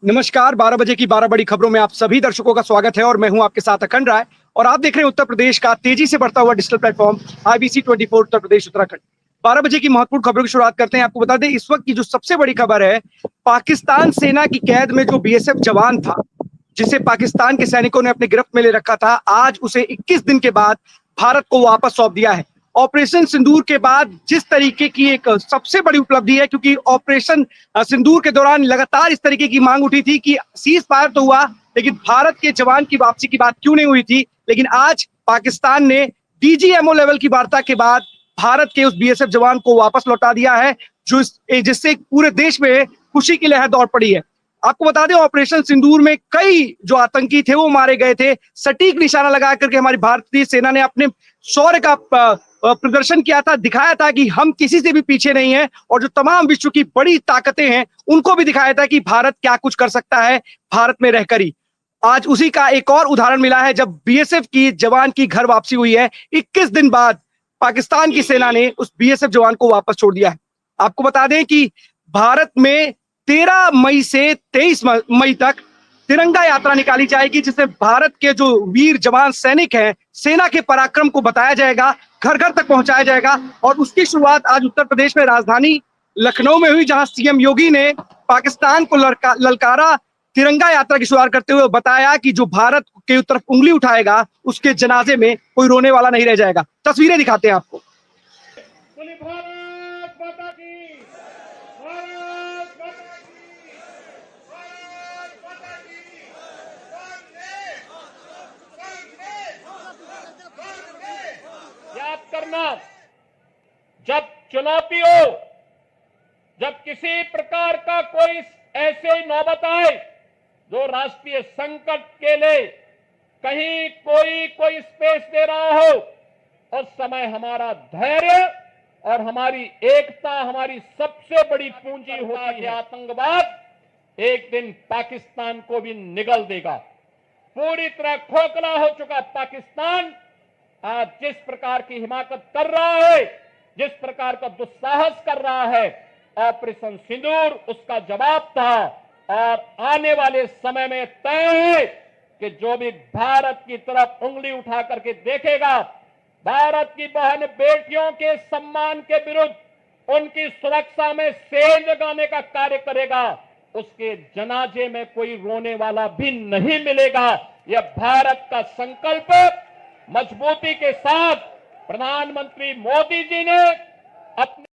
नमस्कार। 12 बजे की 12 बड़ी खबरों में आप सभी दर्शकों का स्वागत है और मैं हूं आपके साथ अखंड राय। और आप देख रहे हैं उत्तर प्रदेश का तेजी से बढ़ता हुआ digital platform IBC 24 Uttar Pradesh Uttarakhand. 12 बजे की महत्वपूर्ण खबरों की शुरुआत करते हैं। आपको बता दें, इस वक्त की जो सबसे बड़ी खबर है, पाकिस्तान सेना की कैद में जो BSF जवान था, जिसे पाकिस्तान के सैनिकों ने अपने गिरफ्त में ले रखा था, आज उसे 21 दिन के बाद भारत को वापस सौंप दिया है। ऑपरेशन सिंदूर के बाद जिस तरीके की एक सबसे बड़ी उपलब्धि है, क्योंकि ऑपरेशन सिंदूर के दौरान लगातार इस तरीके की मांग उठी थी कि सीज फायर तो हुआ, लेकिन भारत के जवान की वापसी की बात क्यों नहीं हुई थी। लेकिन आज पाकिस्तान ने DGMO लेवल की वार्ता के बाद भारत के उस BSF जवान को वापस लौटा दिया है, जिससे पूरे देश में खुशी की लहर दौड़ पड़ी है। आपको बता दें, ऑपरेशन सिंदूर में कई जो आतंकी थे वो मारे गए थे। सटीक निशाना लगा करके हमारी भारतीय सेना ने अपने शौर्य का प्रदर्शन किया था, दिखाया था कि हम किसी से भी पीछे नहीं हैं, और जो तमाम विश्व की बड़ी ताकतें हैं उनको भी दिखाया था कि भारत क्या कुछ कर सकता है भारत में रहकर ही। आज उसी का एक और उदाहरण मिला है, जब BSF की जवान की घर वापसी हुई है। 21 दिन बाद पाकिस्तान की सेना ने उस BSF जवान को वापस छोड़ दिया है। आपको बता दें कि भारत में 13 मई से 23 मई तक तिरंगा यात्रा निकाली जाएगी, जिससे भारत के जो वीर जवान सैनिक हैं, सेना के पराक्रम को बताया जाएगा, घर घर तक पहुंचाया जाएगा। और उसकी शुरुआत आज उत्तर प्रदेश में राजधानी लखनऊ में हुई, जहां CM योगी ने पाकिस्तान को ललकारा। तिरंगा यात्रा की शुरुआत करते हुए बताया कि जो भारत के तरफ उंगली उठाएगा उसके जनाजे में कोई रोने वाला नहीं रह जाएगा। तस्वीरें दिखाते हैं आपको। याद करना, जब चुनौती हो, जब किसी प्रकार का कोई ऐसे नौबत आए जो राष्ट्रीय संकट के लिए कहीं कोई स्पेस दे रहा हो, उस समय हमारा धैर्य और हमारी एकता हमारी सबसे बड़ी पूंजी होती है। आतंकवाद एक दिन पाकिस्तान को भी निगल देगा। पूरी तरह खोखला हो चुका पाकिस्तान आज जिस प्रकार की हिमाकत कर रहा है, जिस प्रकार का दुस्साहस कर रहा है, ऑपरेशन सिंदूर उसका जवाब था। और आने वाले समय में तय है कि जो भी भारत की तरफ उंगली उठा करके देखेगा, भारत की बहन बेटियों के सम्मान के विरुद्ध उनकी सुरक्षा में सेंध लगाने का कार्य करेगा, उसके जनाजे में कोई रोने वाला भी नहीं मिलेगा। यह भारत का संकल्प मजबूती के साथ प्रधानमंत्री मोदी जी ने अपने।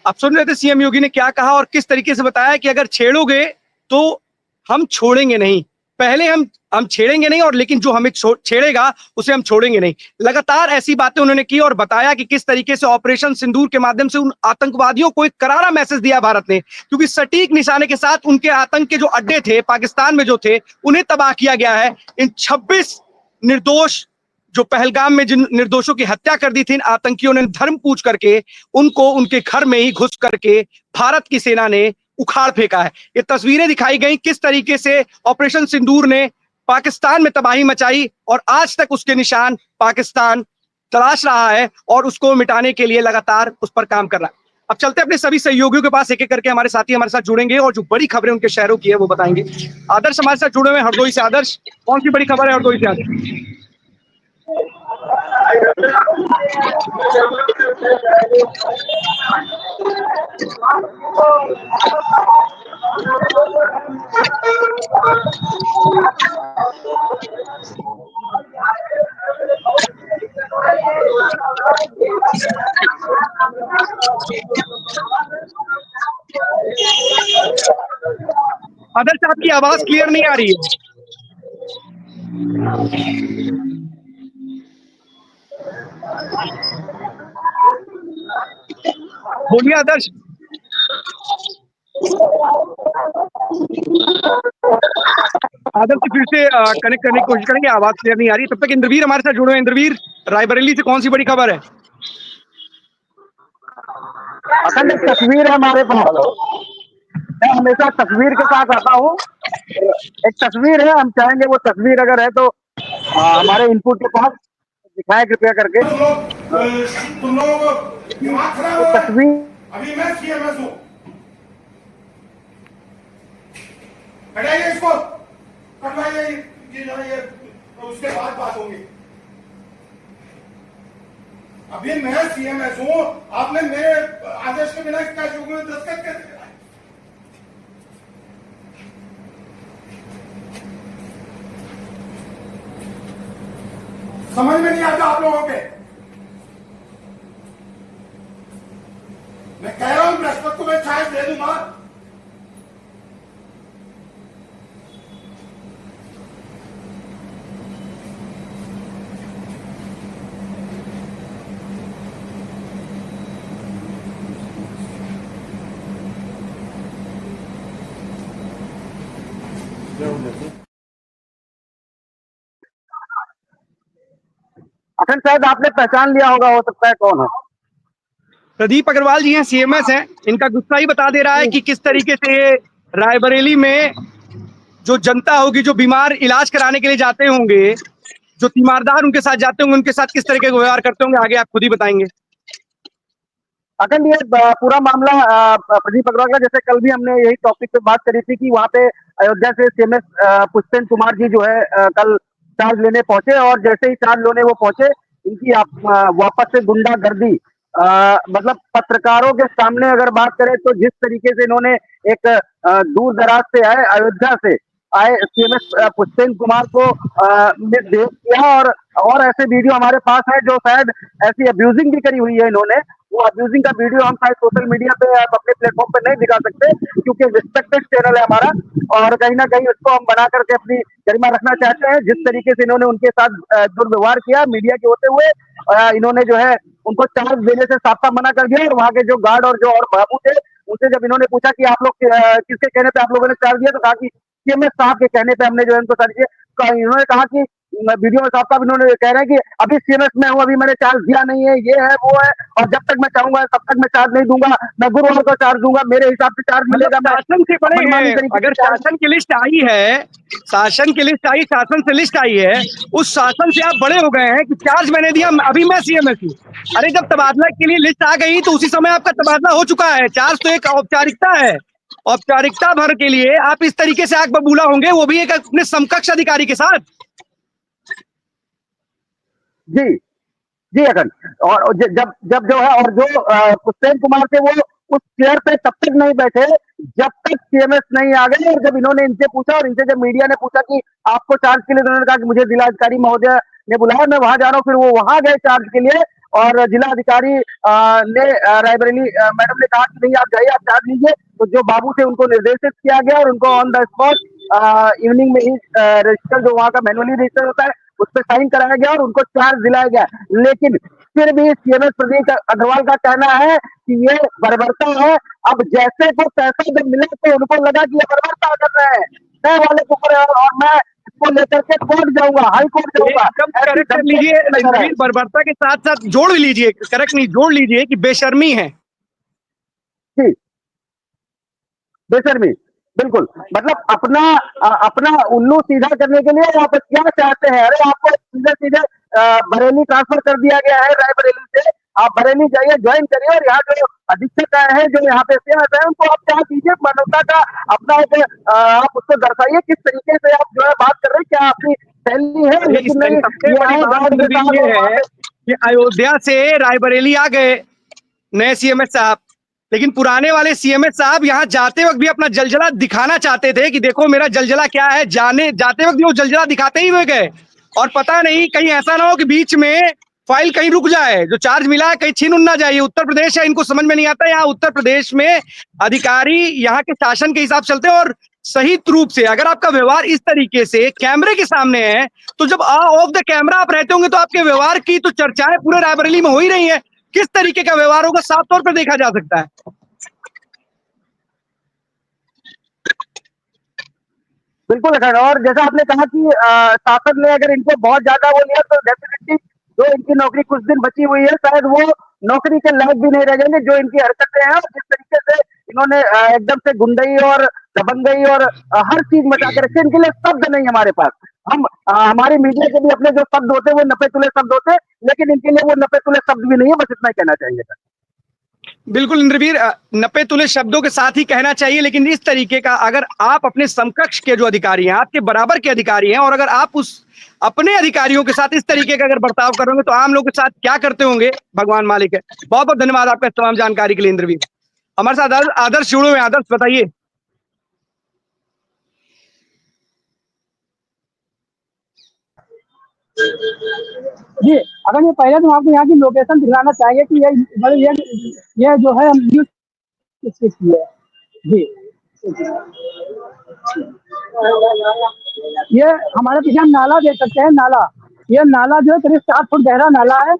आप सुन रहे थे CM योगी ने क्या कहा और किस तरीके से बताया कि अगर छेड़ोगे तो हम छोड़ेंगे नहीं। पहले हम छेड़ेंगे नहीं, और लेकिन जो हमें छेड़ेगा उसे हम छोड़ेंगे नहीं। लगातार ऐसी बातें उन्होंने की और बताया कि किस तरीके से ऑपरेशन सिंदूर के माध्यम से उन आतंकवादियों को एक करारा मैसेज दिया भारत ने, क्योंकि सटीक निशाने के साथ उनके आतंक के जो अड्डे थे पाकिस्तान में जो थे उन्हें तबाह किया गया है। इन 26 निर्दोष, जो पहलगाम में जिन निर्दोषों की हत्या कर दी थी, इन आतंकियों ने धर्म पूछ करके उनको उनके घर में ही घुस करके भारत की सेना ने उखाड़ फेंका है। ये तस्वीरें दिखाई गई किस तरीके से ऑपरेशन सिंदूर ने पाकिस्तान में तबाही मचाई, और आज तक उसके निशान पाकिस्तान तलाश रहा है और उसको मिटाने के लिए लगातार उस पर काम कर रहा है। अब चलते अपने सभी सहयोगियों के पास, एक एक करके हमारे साथी हमारे साथ जुड़ेंगे और जो बड़ी खबरें उनके शहरों की है वो बताएंगे। आदर्श हमारे साथ जुड़े हुए हरदोई से। आदर्श, कौन सी बड़ी खबर है हरदोई से आदर्श? आदर्श, आपकी आवाज क्लियर नहीं आ रही है। बोलिए आदर्श। आदर्श फिर से कनेक्ट करने की कोशिश करेंगे, आवाज क्लियर नहीं आ रही। तब तक इंद्रवीर हमारे साथ जुड़े हुए। इंद्रवीर, रायबरेली से कौन सी बड़ी खबर है? असल एक तस्वीर है हमारे पास। मैं हमेशा तस्वीर के साथ आता हूँ। एक तस्वीर है, हम चाहेंगे वो तस्वीर अगर है तो हमारे इनपुट के पास दिखाएं कृपया करके। तुम लोग दिमाग खराब हो रहा है। तस्वीर अभी मैं CMS हूँ। इसको कटवाइए, ये जो है ये उसके बाद बात होगी। अभी मैं सीएमएस हूं, आपने मेरे आदेश के बिना इसका दस्तखत कैसे कराए? समझ में नहीं आता आप लोगों के। मैं कह रहा हूं बृहस्पति को मैं चाय दे दूंगा। अखंड शायद आपने पहचान लिया होगा, हो सकता है कौन है। प्रदीप अग्रवाल जी हैं, सीएमएस हैं। इनका गुस्सा ही बता दे रहा है कि किस तरीके से ये रायबरेली में जो जनता होगी, जो बीमार इलाज कराने के लिए जाते होंगे, जो तीमारदार उनके साथ जाते होंगे, उनके साथ किस तरीके का व्यवहार करते होंगे, आगे आप खुद ही बताएंगे। अखंड ये पूरा मामला प्रदीप अग्रवाल का, जैसे कल भी हमने यही टॉपिक पे बात करी थी कि वहाँ पे अयोध्या से सीएमएस पुष्पेंद्र कुमार जी जो है कल चार्ज लेने पहुंचे, और जैसे ही चार्ज लेने वो पहुंचे, इनकी वापस से गुंडागर्दी, मतलब पत्रकारों के सामने अगर बात करें तो जिस तरीके से इन्होंने एक दूर दराज से आए, अयोध्या से आए सीएमएस पुष्पेंद्र कुमार को मिसबिहेव किया, और ऐसे वीडियो हमारे पास है जो शायद ऐसी अब्यूजिंग भी करी हुई है इन्होंने। वो अब्यूजिंग का वीडियो हम शायद सोशल मीडिया पे अपने प्लेटफॉर्म पे नहीं दिखा सकते, क्योंकि रिस्पेक्टेड चैनल है हमारा, और कहीं ना कहीं उसको हम बना करके अपनी गरिमा रखना चाहते हैं। जिस तरीके से इन्होंने उनके साथ दुर्व्यवहार किया मीडिया के होते हुए, इन्होंने जो है उनको चार्ज देने से साफ साफ मना कर दिया, और वहाँ के जो गार्ड और जो और बाबू थे, उनसे जब इन्होंने पूछा कि आप लोग किसके कहने पे आप लोगों ने चार्ज दिया, तो कहा कि सीएमएस साहब के कहने पे हमने जो है इनको चार्ज दिया। इन्होंने कहा कि वीडियो में साफ साफ इन्होंने कह रहे हैं कि अभी सीएमएस में हूँ, अभी मैंने चार्ज दिया नहीं है, ये है वो है, और जब तक मैं चाहूंगा तब तक मैं चार्ज नहीं दूंगा, मैं गुरुवार को चार्ज दूंगा, मेरे हिसाब से चार्ज मिलेगा। शासन से बड़े हैं, अगर शासन की लिस्ट आई है, शासन की लिस्ट आई, शासन से लिस्ट आई है, उस शासन से आप बड़े हो गए हैं कि चार्ज मैंने दिया, अभी मैं सीएमएस हूँ। अरे जब तबादला के लिए लिस्ट आ गई तो उसी समय आपका तबादला हो चुका है। चार्ज तो एक औपचारिकता है, औपचारिकता भर के लिए आप इस तरीके से आग बबूला होंगे, वो भी एक अपने समकक्ष अधिकारी के साथ। जी जी अखंड, और जब जब जो है, और जो पुष्पेंद्र कुमार थे वो उस चेयर पे तब तक नहीं बैठे जब तक सीएमएस नहीं आ गए, और जब इन्होंने इनसे पूछा, और इनसे जब मीडिया ने पूछा कि आपको चार्ज के लिए, उन्होंने कहा कि मुझे जिलाधिकारी महोदय ने बुलाया, मैं वहां जा रहा हूँ। फिर वो वहां गए चार्ज के लिए, और जिलाधिकारी ने रायबरेली मैडम ने कहा कि नहीं आप जाइए, आप चार्ज लीजिए। तो जो बाबू थे उनको निर्देशित किया गया, और उनको ऑन द स्पॉट इवनिंग में ही रजिस्टर, जो वहाँ का मैनुअली रजिस्टर होता है, उस पर साइन कराया गया और उनको चार्ज दिलाया गया। लेकिन फिर भी सीएमएस प्रदीप अग्रवाल का कहना है कि ये बर्बरता है। अब जैसे को तैसा जब मिला तो उनको लगा कि ये बर्बरता कर रहे हैं, मैं वाले के ऊपर, और मैं इसको लेकर के कोर्ट जाऊंगा, हाई कोर्ट जाऊंगा। एकदम करेक्ट कर लीजिए, बर्बरता के साथ साथ जोड़ लीजिए, करेक्ट नहीं जोड़ लीजिए कि बेशर्मी है। जी, बेशर्मी, बिल्कुल। मतलब अपना उल्लू सीधा करने के लिए आप क्या चाहते हैं? अरे आपको सीधे सीधे बरेली ट्रांसफर कर दिया गया है, रायबरेली से आप बरेली जाइए, ज्वाइन करिए, और यहाँ जो अधीक्षक आए हैं, जो यहाँ पे सीएमएस है, उनको आप चार्ज दीजिए। मानवता का अपना एक आप उसको दर्शाइए, किस तरीके से आप जो है बात कर रहे हैं, क्या आपकी शैली है। लेकिन नहीं, ये है कि अयोध्या से रायबरेली आ गए नए सीएमएस साहब, लेकिन पुराने वाले सीएमएस साहब यहाँ जाते वक्त भी अपना जलजला दिखाना चाहते थे कि देखो मेरा जलजला क्या है। जाते वक्त भी वो जलजला दिखाते ही हुए गए, और पता नहीं कहीं ऐसा ना हो कि बीच में फाइल कहीं रुक जाए, जो चार्ज मिला है कहीं छीन ना जाए। उत्तर प्रदेश है, इनको समझ में नहीं आता। यहाँ उत्तर प्रदेश में अधिकारी यहाँ के शासन के हिसाब से चलते हैं, और सही रूप से अगर आपका व्यवहार इस तरीके से कैमरे के सामने है, तो जब ऑफ द कैमरा आप रहते होंगे तो आपके व्यवहार की तो चर्चाएं पूरे रायबरेली में हो ही रही है। किस तरीके का व्यवहार होगा साफ तौर पर देखा जा सकता है। बिल्कुल अखंड, और जैसा आपने कहा कि शासन ने अगर इनको बहुत ज्यादा वो लिया, तो डेफिनेटली जो इनकी नौकरी कुछ दिन बची हुई है, शायद वो नौकरी के लायक भी नहीं रह जाएंगे। जो इनकी हरकतें हैं, जिस तरीके से इन्होंने एकदम से गुंडई और दबंगई और हर चीज मचा के रखी, इनके लिए शब्द नहीं हमारे पास। हम हमारे मीडिया के भी अपने जो शब्द होते हैं वो नपे तुले शब्द होते हैं, लेकिन इनके लिए वो नपे तुले शब्द भी नहीं है। बस इतना ही कहना चाहेंगे सर। बिल्कुल इंद्रवीर, नपे तुले शब्दों के साथ ही कहना चाहिए, लेकिन इस तरीके का अगर आप अपने समकक्ष के जो अधिकारी हैं, आपके बराबर के अधिकारी हैं, और अगर आप उस अपने अधिकारियों के साथ इस तरीके का अगर बर्ताव करोगे तो आम लोगों के साथ क्या करते होंगे, भगवान मालिक है। बहुत बहुत धन्यवाद आपका इस तमाम जानकारी के लिए इंद्रवीर। हमारे साथ आदर्श जुड़े हुए हैं। आदर्श बताइए। जी, अगर ये पहले तो आपको यहाँ की लोकेशन दिखाना चाहेंगे कि ये जो है हम यूज किस चीज की है। जी, ये हमारे पीछे हम नाला देख सकते हैं। नाला, ये नाला जो है करीब 7 फुट गहरा नाला है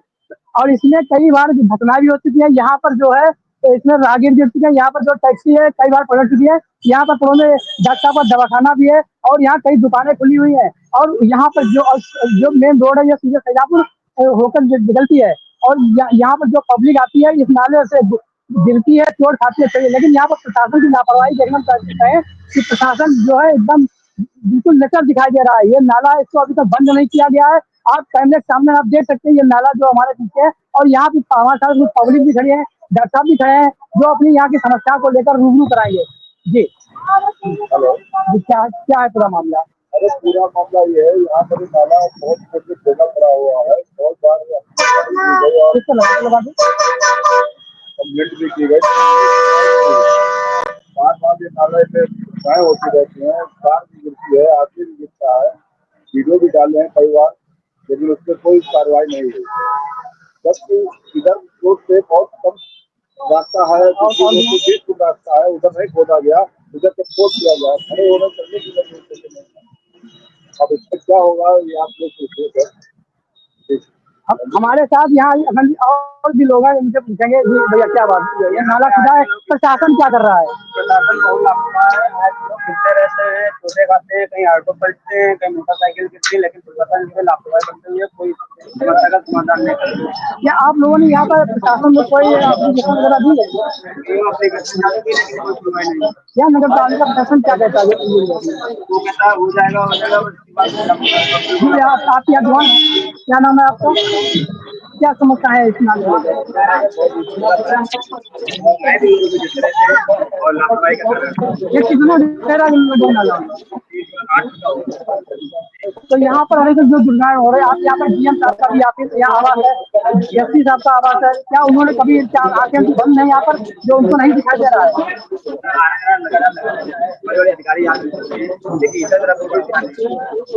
और इसमें कई बार घटना भी हो चुकी है। यहाँ पर जो है तो इसमें राहगीर गिर चुके हैं। यहाँ पर जो टैक्सी है कई बार पलट चुकी है। यहाँ पर पुणे में डॉक्टर का दवाखाना भी है और यहाँ कई दुकानें खुली हुई हैं। और यहाँ पर जो मेन रोड है ये सीधे सैजापुर होकर निकलती है और यहाँ पर जो पब्लिक आती है इस नाले से गिरती है, चोट खाती है। लेकिन यहाँ पर प्रशासन की लापरवाही देखना चाहते हैं कि प्रशासन जो है एकदम बिल्कुल नचर दिखाई दे रहा है। ये नाला इसको अभी तक बंद नहीं किया गया है। आप कैमरे के सामने आप देख सकते हैं ये नाला जो हमारे पीछे है और यहाँ पे हमारे साथ कुछ पब्लिक भी खड़ी है, डॉक्टर साहब भी खड़े हैं जो अपनी यहाँ की समस्या को लेकर रूबरू कराएंगे। जी हेलो जी, क्या क्या है पूरा मामला? अरे पूरा मामला ये है, यहाँ पर नाला बहुत जगह पड़ा हुआ है, बहुत बार कंप्लेंट भी की गई। बार बार ये नाले पे गाय होती रहती है, कार भी गिरती है, आदमी भी गिरता है, वीडियो भी डाले हैं कई बार, लेकिन उस पर कोई कार्रवाई नहीं हुई। जबकि इधर रोड पे बहुत कम रास्ता है, 20 फुट रास्ता है, उधर नहीं खोदा गया, उधर तक खोद दिया गया, खड़े होने चलने की जरूरत नहीं। अब इससे क्या होगा ये आप लोग सोचिए। हमारे साथ यहाँ और भी लोग हैं, इनसे पूछेंगे कि भैया क्या बात है, ये नाला खुदा है, प्रशासन क्या कर रहा है? प्रशासन बहुत लापरवाह है। आज लोग घूमते रहते हैं, चोटे खाते हैं, कहीं ऑटो पलटते हैं, कहीं मोटरसाइकिल गिरती है, लेकिन प्रशासन इनसे लापरवाही करते हुए कोई समस्या का समाधान नहीं करते। क्या आप लोगों ने यहाँ पर प्रशासन में कोई एप्लीकेशन वगैरह दी है? क्या नगर पालिका प्रशासन क्या कहता है? वो कहता है हो जाएगा आपकी यहाँ क्या नाम है आपका? क्या समस्या है इस नाले में? ये कितना गहरा नाला है? तो यहाँ पर हमें जो दुर्घटनाएं हो रही है, आप यहाँ पर डीएम साहब का भी आपके यहाँ आवास है, एसपी साहब का आवास है, क्या उन्होंने कभी आके बंद है यहाँ पर जो उनको नहीं दिखाई दे रहा है?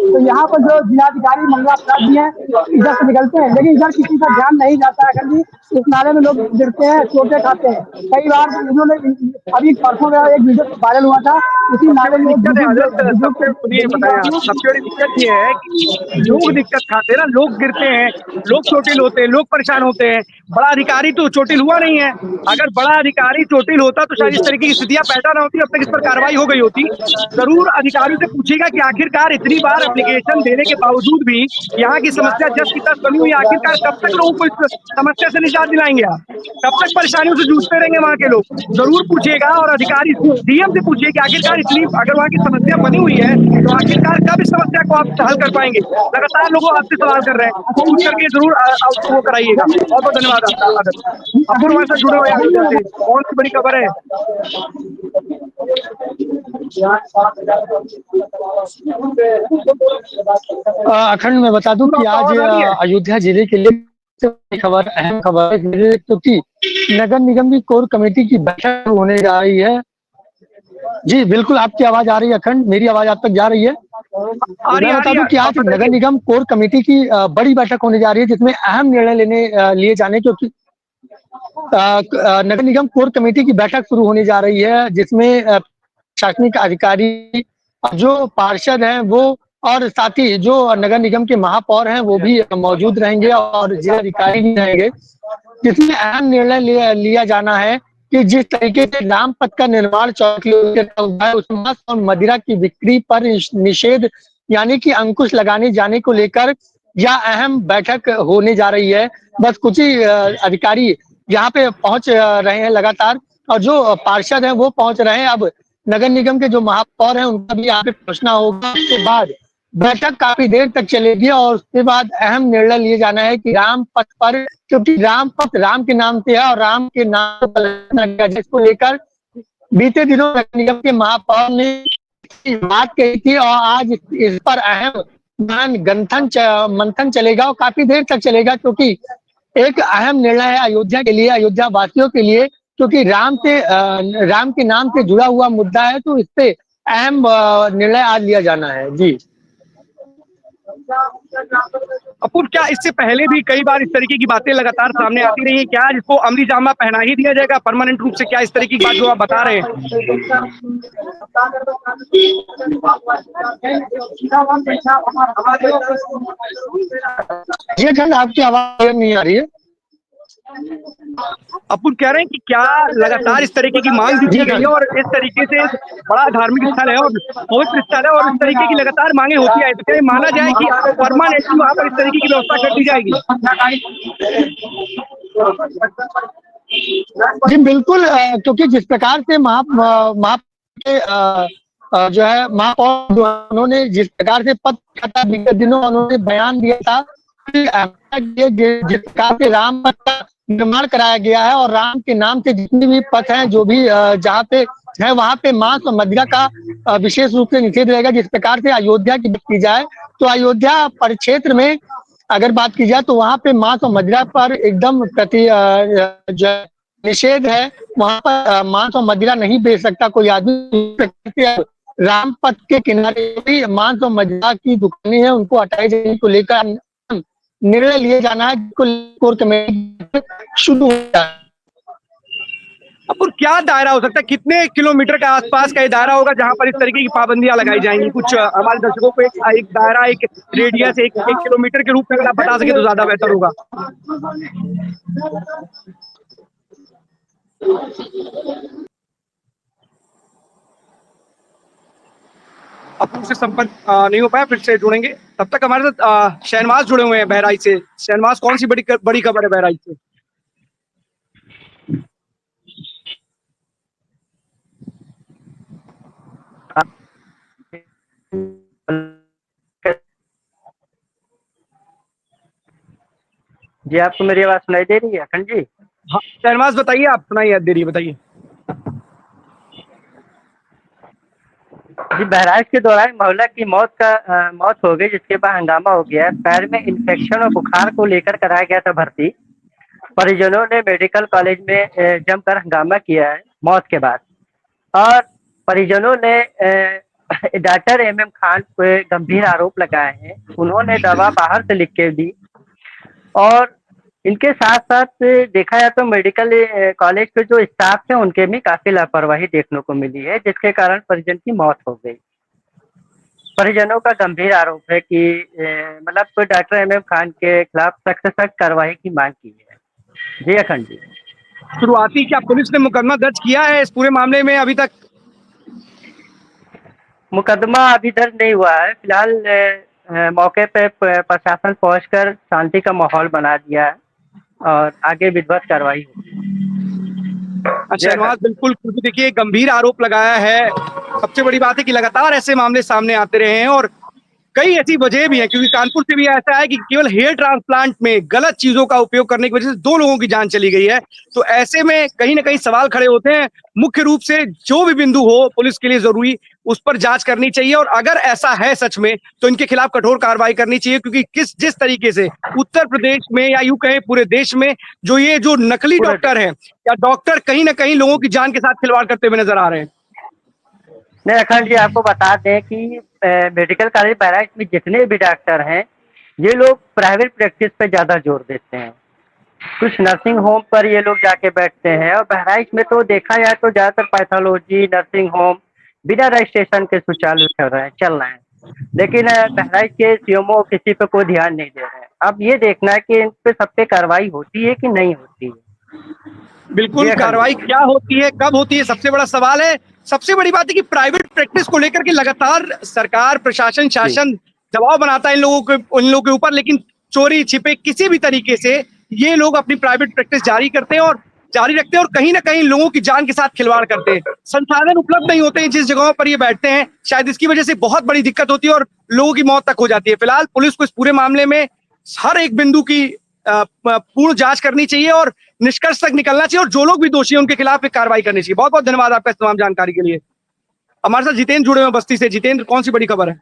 तो यहाँ पर जो जिलाधिकारी मंगला प्रसाद जी हैं इधर से निकलते हैं, लेकिन इधर किसी का ध्यान नहीं जाता है। कभी इस नाले में लोग गिरते हैं, चोटें खाते हैं। कई बार उन्होंने अभी परसों में एक वीडियो वायरल हुआ था, उसी नाले में सबसे बड़ी दिक्कत ये है कि लोग दिक्कत खाते हैं ना, लोग गिरते हैं, लोग चोटिल होते हैं, लोग परेशान होते हैं। बड़ा अधिकारी तो चोटिल हुआ नहीं है। अगर बड़ा अधिकारी चोटिल होता तो शायद इस तरीके की स्थितियां पैदा न होती, अब तक इस पर कार्रवाई हो गई होती। जरूर अधिकारी से पूछेगा कि आखिरकार इतनी बार एप्लीकेशन देने के बावजूद भी यहाँ की समस्या जस की तस बनी हुई, आखिरकार कब तक लोगों को इस समस्या से निजात दिलाएंगे आप? कब तक परेशानियों से जूझते रहेंगे वहाँ के लोग? जरूर पूछिएगा और अधिकारी डीएम से पूछिए कि आखिरकार इतनी अगर वहाँ की समस्या बनी हुई है तो आखिरकार कब इस समस्या को आप हल कर पाएंगे? लगातार लोग आपसे सवाल कर रहे हैं, पूछ करके जरूर वो कराइएगा। बहुत बहुत धन्यवाद आपका। अब हमारे साथ जुड़े हुए अयोध्या से कौन सी बड़ी खबर है? अखंड में बता दूं कि आज अयोध्या जिले के लिए खबर, अहम खबर है, क्योंकि नगर निगम की कोर कमेटी की बैठक होने जा रही है। जी बिल्कुल, आपकी आवाज आ रही है अखंड, मेरी आवाज आप तक जा रही है? मैं बता दूं कि आज नगर निगम कोर कमेटी की बड़ी बैठक होने जा रही है, जिसमें अहम निर्णय लिए जाने, क्योंकि नगर निगम कोर कमेटी की बैठक शुरू होने जा रही है, जिसमें प्रशासनिक अधिकारी, जो पार्षद हैं वो, और साथ ही जो नगर निगम के महापौर हैं वो भी मौजूद रहेंगे और जिलाधिकारी भी रहेंगे। जिसमें अहम निर्णय लिया जाना है कि जिस तरीके से रामपथ का निर्माण 14 किलोमीटर उस मांस और मदिरा की बिक्री पर निषेध यानी कि अंकुश लगाने जाने को लेकर यह अहम बैठक होने जा रही है। बस कुछ ही अधिकारी यहाँ पे पहुंच रहे हैं लगातार, और जो पार्षद हैं वो पहुंच रहे हैं। अब नगर निगम के जो महापौर हैं उनका भी यहाँ पे पहुंचना होगा। उसके बाद बैठक काफी देर तक चलेगी और उसके बाद अहम निर्णय लिए जाना है कि राम पथ पर, क्योंकि राम पथ राम के नाम से है और राम के नाम पर जिसको लेकर बीते दिनों नगर निगम के महापौर ने बात कही थी और आज इस पर अहम मंथन चलेगा और काफी देर तक चलेगा, क्योंकि एक अहम निर्णय है अयोध्या के लिए, अयोध्या वासियों के लिए, क्योंकि राम के नाम से जुड़ा हुआ मुद्दा है, तो इस पे अहम निर्णय आज लिया जाना है। जी अपूर्व, क्या इससे पहले भी कई बार इस तरीके की बातें लगातार सामने आती रही हैं? क्या इसको अमली जामा पहना ही दिया जाएगा परमानेंट रूप से? क्या इस तरीके की बात जो आप बता रहे हैं? ये खंड आपकी आवाज नहीं आ रही है। अपूर्व कह रहे हैं कि क्या लगातार इस तरीके की मांग जो की गई है और इस तरीके से बड़ा धार्मिक स्थल है और पवित्र स्थल है और इस तरीके की लगातार मांगे होती है, तो क्या ये माना जाए कि परमानेंटली वहां पर इस तरीके की व्यवस्था कर दी जाएगी? जी बिल्कुल, क्योंकि जिस प्रकार से जो है महापौर उन्होंने जिस प्रकार से विगत दिनों उन्होंने बयान दिया था कि जिस प्रकार से राम पथ का निर्माण कराया गया है और राम के नाम से जितनी भी पथ हैं जो भी जहाँ पे है वहां पे मांस और मदिरा का विशेष रूप से निषेध रहेगा। जिस प्रकार से अयोध्या की बात की जाए तो अयोध्या परिक्षेत्र में अगर बात की जाए तो वहां पे मांस और मदिरा पर एकदम जो निषेध है, वहां पर मांस और मदिरा नहीं बेच सकता कोई आदमी। राम पथ के किनारे भी मांस और मदिरा की दुकानें हैं, उनको हटाए जाने को लेकर निर्णय लिए जाना है, कोर कमेटी शुरू हो जाए। अब क्या दायरा हो सकता है, कितने किलोमीटर का आसपास का ये दायरा होगा जहां पर इस तरीके की पाबंदियां लगाई जाएंगी? कुछ हमारे दर्शकों को एक दायरा, एक रेडियस, एक किलोमीटर के रूप में अगर आप बता सके तो ज्यादा बेहतर होगा। अब उनसे संपर्क नहीं हो पाया, फिर से जुड़ेंगे। तब तक हमारे साथ शहनवाज जुड़े हुए हैं बहराइच से। शहनवाज, कौन सी बड़ी खबर है बहराइच से? जी आपको मेरी आवाज सुनाई दे रही है अखंड जी? हाँ शहनवाज बताइए, आप सुनाइए, दे रही है, बताइए। जी बहराइच के दौरान महिला की मौत हो गई, जिसके बाद हंगामा हो गया। पैर में इन्फेक्शन और बुखार को लेकर कराया गया था भर्ती। परिजनों ने मेडिकल कॉलेज में जमकर हंगामा किया है मौत के बाद, और परिजनों ने डॉक्टर MM खान पे गंभीर आरोप लगाए हैं। उन्होंने दवा बाहर से लिख के दी और इनके साथ साथ देखा जाए तो मेडिकल कॉलेज के जो स्टाफ थे उनके भी काफी लापरवाही देखने को मिली है, जिसके कारण परिजन की मौत हो गई। परिजनों का गंभीर आरोप है कि मतलब डॉक्टर MM खान के खिलाफ सख्त से सख्त कार्रवाई की मांग की है। जी अखंड जी, शुरुआती क्या पुलिस ने मुकदमा दर्ज किया है इस पूरे मामले में अभी तक? मुकदमा अभी दर्ज नहीं हुआ है। फिलहाल मौके पे प्रशासन पहुंचकर शांति का माहौल बना दिया है और आगे विधिवत कार्रवाई होगी। शहनवाज, बिल्कुल, क्योंकि देखिए गंभीर आरोप लगाया है। सबसे बड़ी बात है कि लगातार ऐसे मामले सामने आते रहे हैं और कई ऐसी वजह भी है, क्योंकि कानपुर से भी ऐसा है कि केवल हेयर ट्रांसप्लांट में गलत चीजों का उपयोग करने की वजह से 2 लोगों की जान चली गई है। तो ऐसे में कहीं ना कहीं सवाल खड़े होते हैं। मुख्य रूप से जो भी बिंदु हो पुलिस के लिए जरूरी, उस पर जांच करनी चाहिए और अगर ऐसा है सच में तो इनके खिलाफ कठोर कार्रवाई करनी चाहिए, क्योंकि जिस तरीके से उत्तर प्रदेश में या यूं कहें पूरे देश में जो नकली डॉक्टर है या डॉक्टर कहीं ना कहीं लोगों की जान के साथ खिलवाड़ करते हुए नजर आ रहे हैं। नहीं अखंड जी, आपको बता दें कि मेडिकल कॉलेज बहराइच में जितने भी डॉक्टर हैं ये लोग प्राइवेट प्रैक्टिस पे ज्यादा जोर देते हैं। कुछ नर्सिंग होम पर ये लोग जाके बैठते हैं और बहराइच में तो देखा जाए तो ज्यादातर पैथोलॉजी नर्सिंग होम बिना रजिस्ट्रेशन के सुचारू चल रहे हैं। लेकिन बहराइच के CMO किसी पे कोई ध्यान नहीं दे रहे हैं। अब ये देखना है कि इन पे सब पे कार्रवाई होती है कि नहीं होती है। बिल्कुल, कार्रवाई क्या होती है, कब होती है, सबसे बड़ा सवाल है। सबसे बड़ी बात है कि प्राइवेट प्रैक्टिस को लेकर के लगातार सरकार, प्रशासन, शासन दबाव बनाता है इन लोगों के ऊपर, लेकिन चोरी छिपे किसी भी तरीके से ये लोग अपनी प्राइवेट प्रैक्टिस जारी करते हैं और जारी रखते हैं और कहीं ना कहीं लोगों की जान के साथ खिलवाड़ करते हैं। संसाधन उपलब्ध नहीं होते हैं जिस जगहों पर ये बैठते हैं, शायद इसकी वजह से बहुत बड़ी दिक्कत होती है और लोगों की मौत तक हो जाती है। फिलहाल पुलिस को इस पूरे मामले में हर एक बिंदु की पूर्ण जांच करनी चाहिए और निष्कर्ष तक निकलना चाहिए और जो लोग भी दोषी हैं उनके खिलाफ एक कार्रवाई करनी चाहिए। बहुत बहुत धन्यवाद आपका इस तमाम जानकारी के लिए। हमारे साथ जितेंद्र जुड़े हुए बस्ती से। जितेंद्र, कौन सी बड़ी खबर है?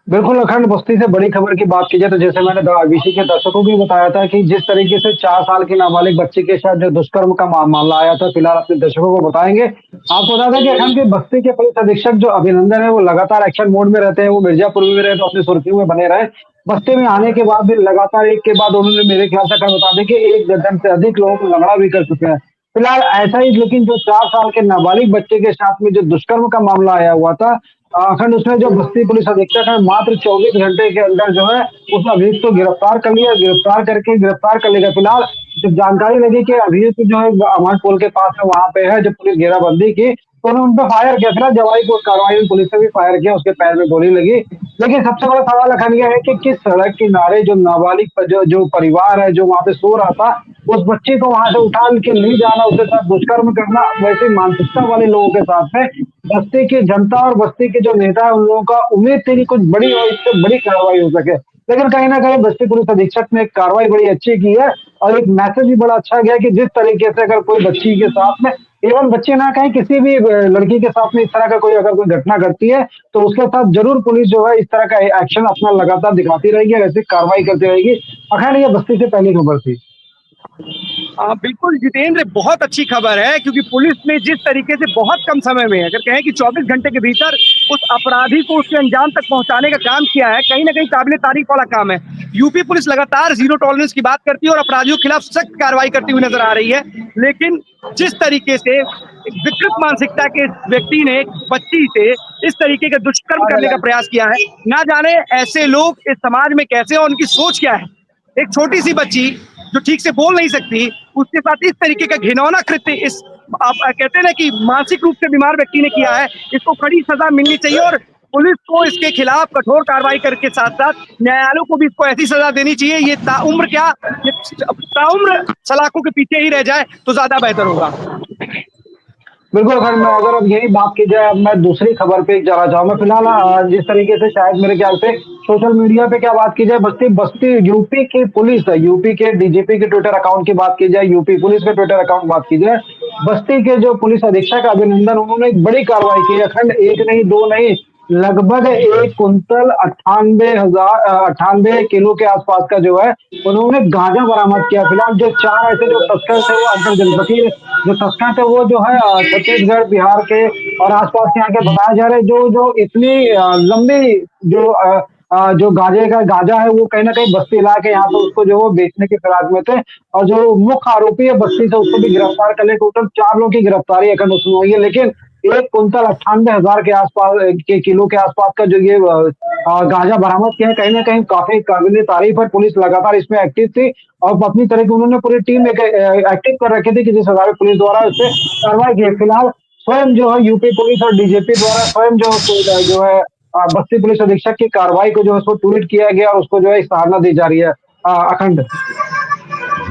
बिल्कुल अखंड, बस्ती से बड़ी खबर की बात की जाए तो जैसे मैंने आईबीसी के दर्शकों को भी बताया था कि जिस तरीके से 4 साल की नाबालिग बच्ची के साथ जो दुष्कर्म का मामला आया था, फिलहाल अपने दर्शकों को बताएंगे। आपको बता दें कि अखंड के बस्ती के पुलिस अधीक्षक जो अभिनंदन है वो लगातार एक्शन मोड में रहते हैं। वो मिर्जापुर में रहे तो अपनी सुर्खियों में बने रहे। बस्ती में आने के बाद भी लगातार एक के बाद उन्होंने मेरे ख्याल से अखंड बता दें कि 1 दर्जन से अधिक लोगों को लंगड़ा भी कर चुके हैं। फिलहाल ऐसा ही, लेकिन जो 4 साल के नाबालिग बच्चे के साथ में जो दुष्कर्म का मामला आया हुआ था, अखंड उसमें जो बस्ती पुलिस अधीक्षक है मात्र 24 घंटे के अंदर जो है उस अभियुक्त को गिरफ्तार कर लिया। गिरफ्तार कर लेगा। फिलहाल जब जानकारी लगी कि अभियुक्त जो है अमान पुल के पास में वहां पे है, जब पुलिस घेराबंदी की तो उन्होंने उन पर फायर किया। फिलहाल जवाई को कार्रवाई में पुलिस ने भी फायर किया, उसके पैर में गोली लगी। लेकिन सबसे बड़ा सवाल अखंड यह है कि किस सड़क किनारे जो नाबालिग जो परिवार है जो वहां पे सो रहा था, उस बच्चे को वहां से उठा के ले जाना, उसके साथ दुष्कर्म करना, वैसे मानसिकता वाले लोगों के साथ में बस्ती की जनता और बस्ती के जो नेता है उन लोगों का उम्मीद थी कि कुछ बड़ी और इससे बड़ी कार्रवाई हो सके। लेकिन कहीं ना कहीं बस्ती पुलिस अधीक्षक ने कार्रवाई बड़ी अच्छी की है और एक मैसेज भी बड़ा अच्छा गया कि जिस तरीके से अगर कोई बच्ची के साथ में, एवं बच्चे ना कहीं किसी भी लड़की के साथ में इस तरह का कोई अगर कोई घटना घटती है तो उसके साथ जरूर पुलिस जो है इस तरह का एक्शन अपना लगातार दिखाती रहेगी और ऐसी कार्रवाई करती रहेगी। अखंड, ये बस्ती से पहली खबर थी। बिल्कुल जितेंद्र, बहुत अच्छी खबर है क्योंकि पुलिस ने जिस तरीके से बहुत कम समय में, अगर कहें कि 24 घंटे के भीतर उस अपराधी को उसके अंजाम तक पहुंचाने का काम किया है, कहीं ना कहीं काबिले तारीफ वाला काम है। यूपी पुलिस लगातार जीरो टॉलरेंस की बात करती है और अपराधियों के खिलाफ सख्त कार्रवाई करती हुई नजर आ रही है। लेकिन जिस तरीके से एक विकृत मानसिकता के व्यक्ति ने एक बच्ची से इस तरीके का दुष्कर्म करने का प्रयास किया है, ना जाने ऐसे लोग इस समाज में कैसे और उनकी सोच क्या है। एक छोटी सी बच्ची जो ठीक से बोल नहीं सकती, उसके साथ इस तरीके का घिनौना कृत्य इस आप कहते हैं ना कि मानसिक रूप से बीमार व्यक्ति ने किया है, इसको कड़ी सजा मिलनी चाहिए और पुलिस को इसके खिलाफ कठोर कार्रवाई करके साथ साथ न्यायालयों को भी इसको ऐसी सजा देनी चाहिए। ये ताउम्र क्या, ये ताउम्र सलाखों के पीछे ही रह जाए तो ज्यादा बेहतर होगा। बिल्कुल अगर अब यही बात की जाए, अब मैं दूसरी खबर पे जाना चाहूंगा। फिलहाल जिस तरीके से शायद मेरे ख्याल से सोशल मीडिया पे क्या बात की जाए, बस्ती यूपी की पुलिस है, यूपी के डीजीपी के ट्विटर अकाउंट की बात की जाए, यूपी पुलिस के ट्विटर अकाउंट बात की जाए, बस्ती के जो पुलिस अधीक्षक अभिनंदन, उन्होंने एक बड़ी कार्रवाई की। अखंड, एक नहीं दो नहीं, लगभग 1 कुंतल 98 किलो के आसपास का जो है उन्होंने गांजा बरामद किया। फिलहाल जो 4 ऐसे जो तस्कर थे वो अंतर जनपदीय जो तस्कर थे वो जो है छत्तीसगढ़, बिहार के और आसपास के यहाँ के बताए जा रहे, जो जो इतनी लंबी जो गांजा है वो कहीं ना कहीं बस्ती ला के यहाँ पे उसको जो वो बेचने के फिराक में थे। और जो मुख्य आरोपी है बस्ती से, उसको भी गिरफ्तार कर ले। टोटल 4 लोगों की गिरफ्तारी अखंड उसमें हुई है। लेकिन 1 कुंतल 98,000 के आसपास के किलो के आसपास का जो ये गांजा बरामद किया है, कहीं ना कहीं काफी काबिल तारीफ है। पुलिस लगातार इसमें एक्टिव थी और अपनी तरह की उन्होंने पूरी टीम एक्टिव कर रखी थी कि जिस हिसाब से पुलिस द्वारा उस पर कार्रवाई की। फिलहाल स्वयं जो है यूपी पुलिस और डीजीपी द्वारा स्वयं जो है बस्ती पुलिस अधीक्षक की कार्रवाई को जो है उसको ट्वीट किया गया और उसको जो है सराहना दी जा रही है। अखंड,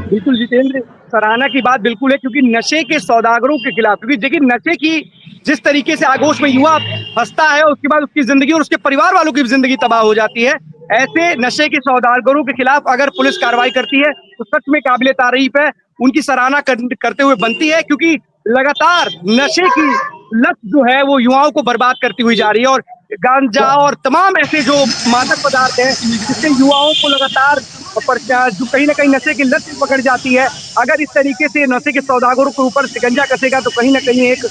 बिल्कुल जितेंद्र, सराहना की बात बिल्कुल है क्योंकि नशे के सौदागरों के खिलाफ, क्योंकि देखिए नशे की जिस तरीके से आगोश में युवा फंसता है उसके बाद उसकी जिंदगी और उसके परिवार वालों की जिंदगी तबाह हो जाती है। ऐसे नशे के सौदागरों के खिलाफ अगर पुलिस कार्रवाई करती है तो सच में काबिले तारीफ है, उनकी सराहना करते हुए बनती है क्योंकि लगातार नशे की लत जो है वो युवाओं को बर्बाद करती हुई जा रही है और गांजा और तमाम ऐसे जो मादक पदार्थ हैं जिससे युवाओं को लगातार जो कहीं ना कहीं नशे की लत पकड़ जाती है, अगर इस तरीके से नशे के सौदागरों के ऊपर शिकंजा कसेगा तो कहीं ना कहीं एक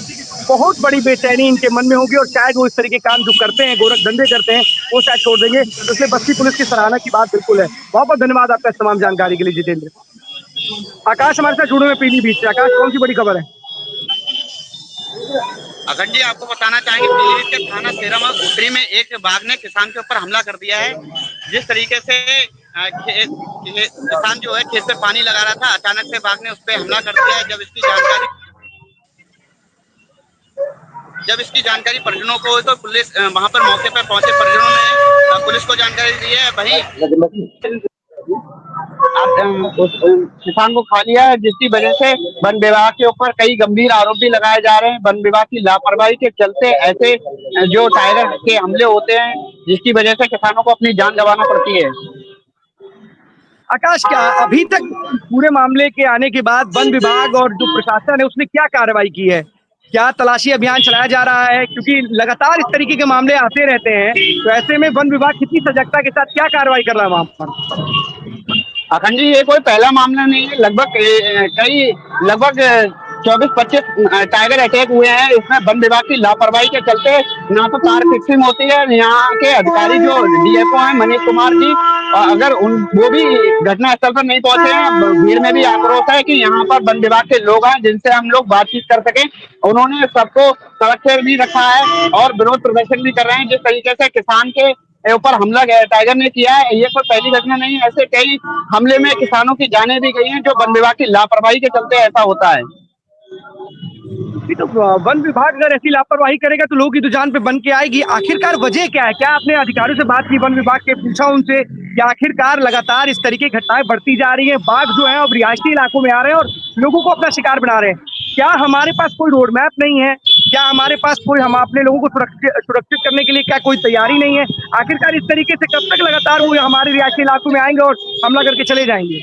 बहुत बड़ी बेचैनी इनके मन में होगी और शायद वो इस तरीके काम जो करते हैं, गोरख धंधे करते हैं, वो शायद छोड़ देंगे। तो इसलिए बस्ती पुलिस की सराहना की बात बिल्कुल है। बहुत बहुत धन्यवाद आपका इस तमाम जानकारी के लिए जितेंद्र। आकाश हमारे साथ जुड़े हुए पीलीभीत से। आकाश, कौन सी बड़ी खबर है? अखंड जी, आपको बताना चाहेंगे पीलीभीत के थाना सेरामा गुटरी में एक बाघ ने किसान के ऊपर हमला कर दिया है। जिस तरीके से किसान जो है खेत पे पानी लगा रहा था, अचानक से बाघ ने उस पर हमला कर दिया है। जब इसकी जानकारी परिजनों को हुई तो पुलिस वहां पर मौके पर पहुंचे। परिजनों ने पुलिस को जानकारी दी है। वहीं आप किसान को खा लिया है, जिसकी वजह से वन विभाग के ऊपर कई गंभीर आरोप भी लगाए जा रहे हैं। वन विभाग की लापरवाही के चलते ऐसे जो टाइगर के हमले होते हैं, जिसकी वजह से किसानों को अपनी जान गंवाना पड़ती है। आकाश, क्या अभी तक पूरे मामले के आने के बाद वन विभाग और जो प्रशासन है उसने क्या कार्रवाई की है? क्या तलाशी अभियान चलाया जा रहा है? क्योंकि लगातार इस तरीके के मामले आते रहते हैं, तो ऐसे में वन विभाग कितनी सजगता के साथ क्या कार्रवाई कर रहा है वहां पर? अखंड जी, ये कोई पहला मामला नहीं है। लगभग 24-25 टाइगर अटैक हुए हैं। इसमें वन विभाग की लापरवाही के चलते ना तो तार फिक्सिंग होती है। यहाँ के अधिकारी जो डीएफओ हैं मनीष कुमार जी, अगर वो भी घटना स्थल पर नहीं पहुंचे हैं। भीड़ में भी आक्रोश है कि यहाँ पर वन विभाग के लोग हैं जिनसे हम लोग बातचीत कर सकें। उन्होंने सबको सड़क पर भी रखा है और विरोध प्रदर्शन भी कर रहे हैं। जिस तरीके से किसान के ऊपर हमला टाइगर ने किया है, ये कोई पहली घटना नहीं है। ऐसे कई हमले में किसानों की जानें भी गई हैं, जो वन विभाग की लापरवाही के चलते ऐसा होता है। तो वन विभाग अगर ऐसी लापरवाही करेगा तो लोगों की तो जान पे बन के आएगी। आखिरकार वजह क्या है? क्या आपने अधिकारियों से बात की, वन विभाग के पूछा उनसे कि आखिरकार लगातार इस तरीके की घटनाएं बढ़ती जा रही है, बाघ जो है अब रिहायशी इलाकों में आ रहे हैं और लोगों को अपना शिकार बना रहे हैं? क्या हमारे पास कोई रोड मैप नहीं है? क्या हमारे पास कोई, हम अपने लोगों को सुरक्षित करने के लिए क्या कोई तैयारी नहीं है? आखिरकार इस तरीके से कब तक लगातार वो हमारे रिहायशी इलाकों में आएंगे और हमला करके चले जाएंगे?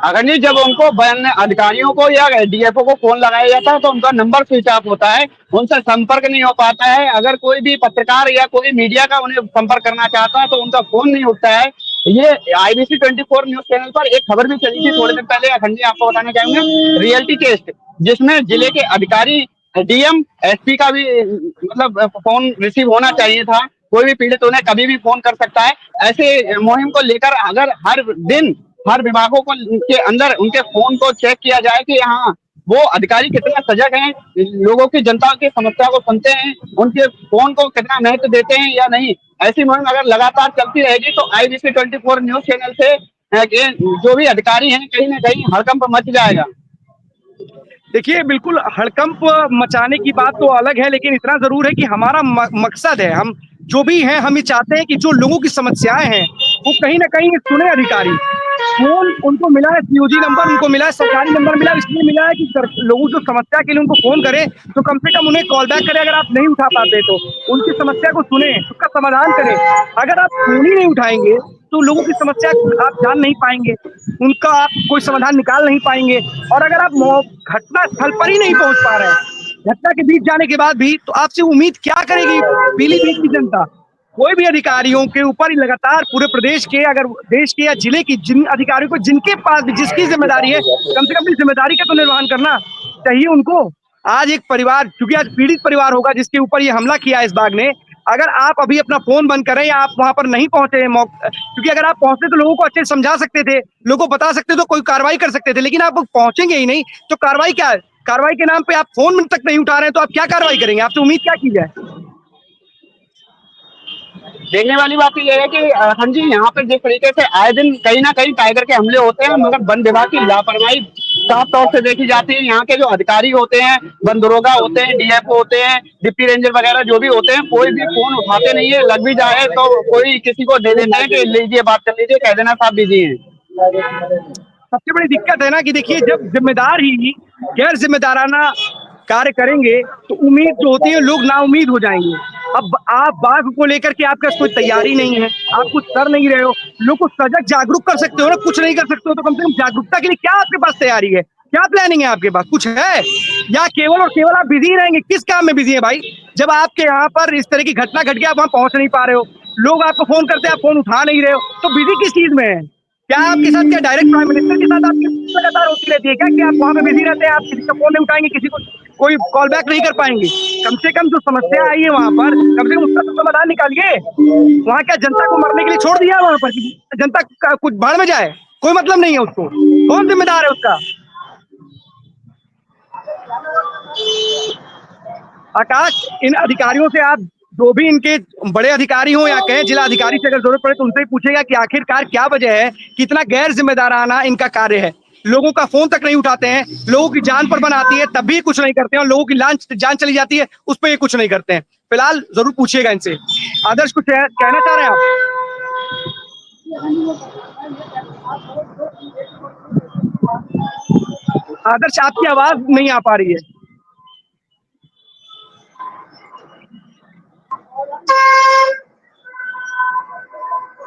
अगर नहीं, जब उनको वन अधिकारियों को या डीएफओ को फोन लगाया जाता है तो उनका नंबर स्विच ऑफ होता है, उनसे संपर्क नहीं हो पाता है। अगर कोई भी पत्रकार या कोई मीडिया का उन्हें संपर्क करना चाहता है तो उनका फोन नहीं उठता है। ये IBC 24 न्यूज चैनल पर एक खबर भी चली थी थोड़े दिन पहले, अखंड जी आपको बताना चाहूंगा, रियलिटी टेस्ट, जिसमें जिले के अधिकारी, डीएम, एसपी का भी मतलब फोन रिसीव होना चाहिए था। कोई भी पीड़ित उन्हें कभी भी फोन कर सकता है। ऐसे मुहिम को लेकर अगर हर दिन हर विभागों को के अंदर उनके फोन को चेक किया जाए कि हाँ वो अधिकारी कितना सजग हैं, लोगों की, जनता की समस्या को सुनते हैं, उनके फोन को कितना महत्व देते हैं या नहीं। ऐसी मुहिम अगर लगातार चलती रहेगी तो IBC 24 न्यूज चैनल से जो भी अधिकारी हैं कहीं ना कहीं हड़कंप मच जाएगा। देखिए, बिल्कुल हड़कंप मचाने की बात तो अलग है, लेकिन इतना जरूर है कि हमारा मकसद है, हम जो भी हैं हम ये चाहते हैं कि जो लोगों की समस्याएं हैं वो कहीं ना कहीं सुने अधिकारी। फोन उनको मिला है, COG नंबर उनको मिला है, सरकारी नंबर मिला है, इसलिए मिला है कि लोगों जो समस्या के लिए उनको फोन करें तो कम से कम उन्हें कॉल बैक करें। अगर आप नहीं उठा पाते तो उनकी समस्या को सुने, उसका समाधान करें। अगर आप फोन ही नहीं उठाएंगे तो लोगों की समस्या आप जान नहीं पाएंगे, उनका आप कोई समाधान निकाल नहीं पाएंगे। और अगर आप घटना स्थल पर ही नहीं पहुंच पा रहे हैं, घटना के बीच जाने के बाद भी, तो आपसे उम्मीद क्या करेगी पीलीभीत की जनता? कोई भी अधिकारियों के ऊपर लगातार पूरे प्रदेश के, अगर देश के या जिले की जिन अधिकारियों को जिनके पास जिसकी जिम्मेदारी है, कम से कम अपनी जिम्मेदारी का तो निर्वहन करना चाहिए उनको। आज एक परिवार, क्योंकि आज पीड़ित परिवार होगा जिसके ऊपर ये हमला किया है इस बाघ ने, अगर आप अभी अपना फोन बंद करें या आप वहां पर नहीं पहुंचे, क्योंकि अगर आप पहुंचते तो लोगों को अच्छे से समझा सकते थे, लोगों को बता सकते तो कोई कार्रवाई कर सकते थे, लेकिन आप पहुंचेंगे ही नहीं तो कार्रवाई क्या है? कार्रवाई के नाम पे आप फोन तक नहीं उठा रहे हैं तो आप क्या कार्रवाई करेंगे? आपसे उम्मीद क्या की जाए? देखने वाली बात ये है कि हाँ जी, यहाँ पर जिस तरीके से आए दिन कहीं ना कहीं टाइगर के हमले होते हैं, मगर वन विभाग की लापरवाही साफ तौर से देखी जाती है। यहाँ के जो अधिकारी होते हैं, वन दरोगा होते हैं, DFO होते हैं, डिप्टी रेंजर वगैरह जो भी होते हैं, कोई भी फोन उठाते नहीं है। लग भी जाए तो कोई किसी को दे देते हैं कि लीजिए बात कर लीजिए, कह देना साहब बिजी है। सबसे बड़ी दिक्कत है ना कि देखिए, जब जिम्मेदार ही गैर जिम्मेदाराना कार्य करेंगे तो उम्मीद जो होती है लोग नाउम्मीद हो जाएंगे। अब आप बाघ को लेकर के आपका कोई तैयारी नहीं है, आप कुछ कर नहीं रहे हो, लोग को सजग जागरूक कर सकते हो ना, कुछ नहीं कर सकते हो तो कम से कम जागरूकता के लिए क्या आपके पास तैयारी है? क्या प्लानिंग है आपके पास? कुछ है या केवल और केवल आप बिजी रहेंगे? किस काम में बिजी है भाई? जब आपके यहाँ पर इस तरह की घटना घट गया, आप वहां पहुंच नहीं पा रहे हो, लोग आपको फोन करते हैं, आप फोन उठा नहीं रहे हो, तो बिजी किस चीज में है? क्या आपके साथ क्या डायरेक्ट प्राइम मिनिस्टर के साथ आपकी लगातार होती रहती है क्या कि आप वहां पे बिजी रहते हैं, आप किसी का फोन नहीं उठाएंगे, किसी को कोई कॉल बैक नहीं कर पाएंगे? कम से कम जो समस्या आई है वहां पर, कम से कम उसका तो समाधान निकालिए। वहां क्या जनता को मरने के लिए छोड़ दिया? वहां पर जनता का कुछ भाड़ में जाए, कोई मतलब नहीं है उसको, कौन जिम्मेदार है उसका? आकाश, इन अधिकारियों से आप जो भी इनके बड़े अधिकारी हो या कहें जिला अधिकारी से अगर जरूरत पड़े तो उनसे ही पूछेगा कि आखिरकार क्या वजह है, कितना गैर जिम्मेदाराना इनका कार्य है। लोगों का फोन तक नहीं उठाते हैं, लोगों की जान पर बनाती है तब भी कुछ नहीं करते हैं, और लोगों की जान चली जाती है उस पर ये कुछ नहीं करते हैं। फिलहाल जरूर पूछिएगा इनसे। आदर्श, कुछ कहना चाह रहे हैं आप? आदर्श, आपकी आवाज नहीं आ पा रही है।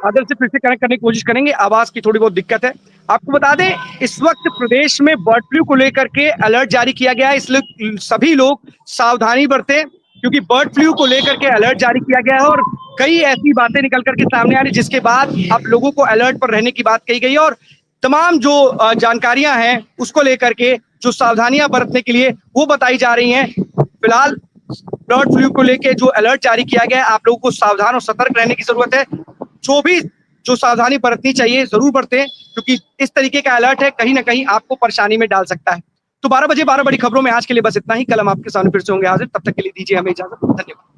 आदर्श से फिर से कनेक्ट करने की कोशिश करेंगे, आवाज की थोड़ी बहुत दिक्कत है। आपको बता दें, इस वक्त प्रदेश में बर्ड फ्लू को लेकर के अलर्ट जारी किया गया है, इसलिए सभी लोग सावधानी बरतें, क्योंकि बर्ड फ्लू को लेकर के अलर्ट जारी किया गया है और कई ऐसी बातें निकल करके सामने आ रही, जिसके बाद अब लोगों को अलर्ट पर रहने की बात कही गई है और तमाम जो जानकारियां हैं उसको लेकर के जो सावधानियां बरतने के लिए वो बताई जा रही हैं। फिलहाल बर्ड फ्लू को लेकर जो अलर्ट जारी किया गया है, आप लोगों को सावधान और सतर्क रहने की जरूरत है। जो सावधानी बरतनी चाहिए जरूर बरतें, क्योंकि इस तरीके का अलर्ट है, कहीं ना कहीं आपको परेशानी में डाल सकता है। तो 12 बजे 12 बड़ी खबरों में आज के लिए बस इतना ही। कल हम आपके सामने फिर से होंगे हाजिर, तब तक के लिए दीजिए हमें इजाजत। धन्यवाद।